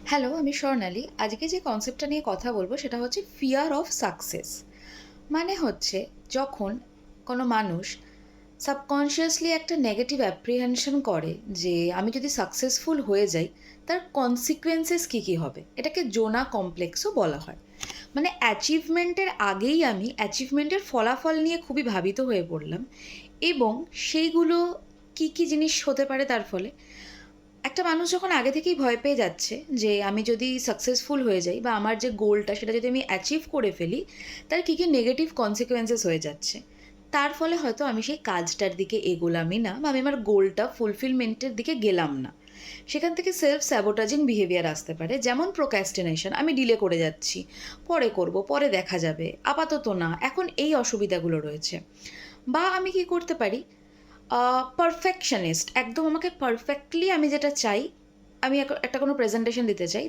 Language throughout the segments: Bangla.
হ্যালো, আমি স্বর্ণালী। আজকে যে কনসেপ্টটা নিয়ে কথা বলবো সেটা হচ্ছে ফিয়ার অফ সাকসেস। মানে হচ্ছে যখন কোনো মানুষ সাবকনশিয়াসলি একটা নেগেটিভ অ্যাপ্রিহেনশন করে যে আমি যদি সাকসেসফুল হয়ে যাই তার কনসিকুয়েন্সেস কী কী হবে। এটাকে জোনা কমপ্লেক্সও বলা হয়। মানে অ্যাচিভমেন্টের আগেই আমি অ্যাচিভমেন্টের ফলাফল নিয়ে খুবই ভাবিত হয়ে পড়লাম এবং সেইগুলো কী কী জিনিস হতে পারে তার ফলে। একটা মানুষ যখন আগে থেকেই ভয় পেয়ে যাচ্ছে যে আমি যদি সাকসেসফুল হয়ে যাই বা আমার যে গোলটা সেটা যদি আমি অ্যাচিভ করে ফেলি তার কী কী নেগেটিভ কনসিকুয়েন্সেস হয়ে যাচ্ছে, তার ফলে হয়তো আমি সেই কাজটার দিকে এগোলামই না বা আমি আমার গোলটা ফুলফিলমেন্টের দিকে গেলাম না। সেখান থেকে সেলফ স্যাবোটাজিং বিহেভিয়ার আসতে পারে, যেমন প্রোক্রাস্টিনেশন, আমি ডিলে করে যাচ্ছি, পরে করব, পরে দেখা যাবে, আপাতত না, এখন এই অসুবিধাগুলো রয়েছে। বা আমি কি করতে পারি, পারফেকশনিস্ট, একদম আমাকে পারফেক্টলি আমি যেটা চাই, আমি একটা কোনো প্রেজেন্টেশন দিতে চাই,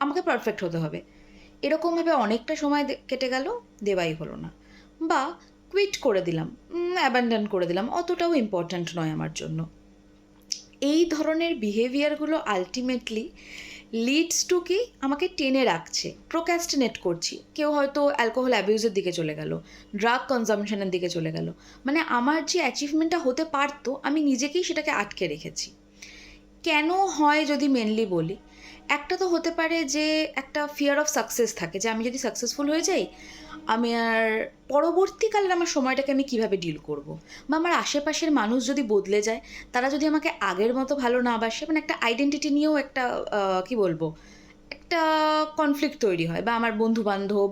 আমাকে পারফেক্ট হতে হবে, এরকমভাবে অনেকটা সময় কেটে গেল, দেওয়াই হলো না। বা কুইট করে দিলাম, অ্যাবান্ডন করে দিলাম, অতটাও ইম্পর্ট্যান্ট নয় আমার জন্য। এই ধরনের বিহেভিয়ারগুলো আলটিমেটলি লিডস টু কি, আমাকে টেনে রাখছে, প্রোক্যাস্টিনেট করছি। কেউ হয়তো অ্যালকোহল অ্যাবিউজের দিকে চলে গেল, ড্রাগ কনজামশনের দিকে চলে গেল, মানে আমার যে অ্যাচিভমেন্টটা হতে পারতো আমি নিজেকেই সেটাকে আটকে রেখেছি। কেন হয় যদি মেনলি বলি, একটা তো হতে পারে যে একটা ফিয়ার অফ সাকসেস থাকে, যে আমি যদি সাকসেসফুল হয়ে যাই আমি আর পরবর্তীকালে আমার সময়টাকে আমি কিভাবে ডিল করব। বা আমার আশেপাশের মানুষ যদি বদলে যায়, তারা যদি আমাকে আগের মতো ভালো না বাসে, মানে একটা আইডেন্টিটি নিয়েও একটা কি বলবো, একটা কনফ্লিক্ট তৈরি হয়। বা আমার বন্ধুবান্ধব,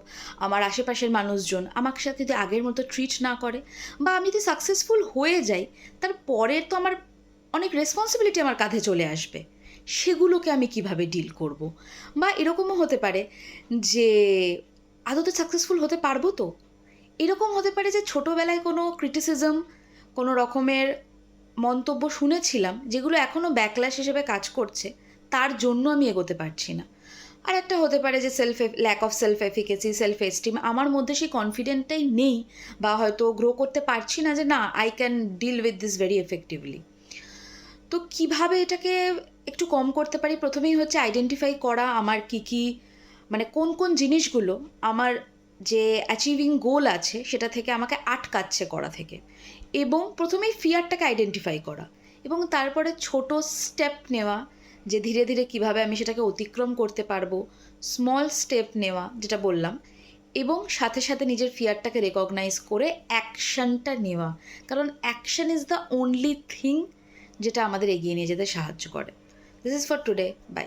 আমার আশেপাশের মানুষজন আমার সাথে যদি আগের মতো ট্রিট না করে, বা আমি যদি সাকসেসফুল হয়ে যাই তারপরে তো আমার অনেক রেসপন্সিবিলিটি আমার কাঁধে চলে আসবে, সেগুলোকে আমি কিভাবে ডিল করব। বা এরকমও হতে পারে যে আদতে সাকসেসফুল হতে পারবো তো। এরকম হতে পারে যে ছোটোবেলায় কোনো ক্রিটিসিজম, কোনো রকমের মন্তব্য শুনেছিলাম যেগুলো এখনও ব্যাকল্যাশ হিসেবে কাজ করছে, তার জন্য আমি এগোতে পারছি না। আর একটা হতে পারে যে lack of self efficacy, self esteem, আমার মধ্যে সেই কনফিডেন্টটাই নেই, বা হয়তো গ্রো করতে পারছি না যে না, I can deal with this very effectively. তো কিভাবে এটাকে একটু কম করতে পারি, প্রথমেই হচ্ছে আইডেন্টিফাই করা আমার কী কী, মানে কোন কোন জিনিসগুলো আমার যে অ্যাচিভিং গোল আছে সেটা থেকে আমাকে আটকাচ্ছে করা থেকে। এবং প্রথমেই ফিয়ারটাকে আইডেন্টিফাই করা এবং তারপরে ছোট স্টেপ নেওয়া, যে ধীরে ধীরে কিভাবে আমি সেটাকে অতিক্রম করতে পারবো, স্মল স্টেপ নেওয়া যেটা বললাম। এবং সাথে সাথে নিজের ফিয়ারটাকে রেকগনাইজ করে অ্যাকশনটা নেওয়া, কারণ action is the only thing যেটা আমাদের এগিয়ে নিয়ে যেতে সাহায্য করে। This is for today, by.